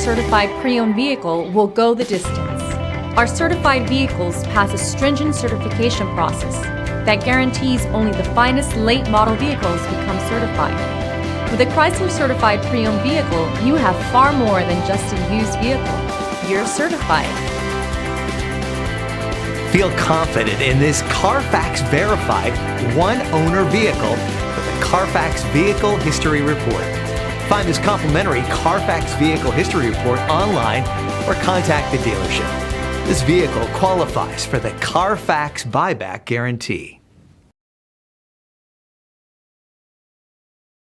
certified pre-owned vehicle will go the distance. Our certified vehicles pass a stringent certification process that guarantees only the finest late model vehicles become certified. With a Chrysler certified pre-owned vehicle, you have far more than just a used vehicle. You're certified. Feel confident in this CARFAX verified one-owner vehicle with a CARFAX Vehicle History Report. Find this complimentary CARFAX Vehicle History Report online or contact the dealership. This vehicle qualifies for the CARFAX buyback guarantee.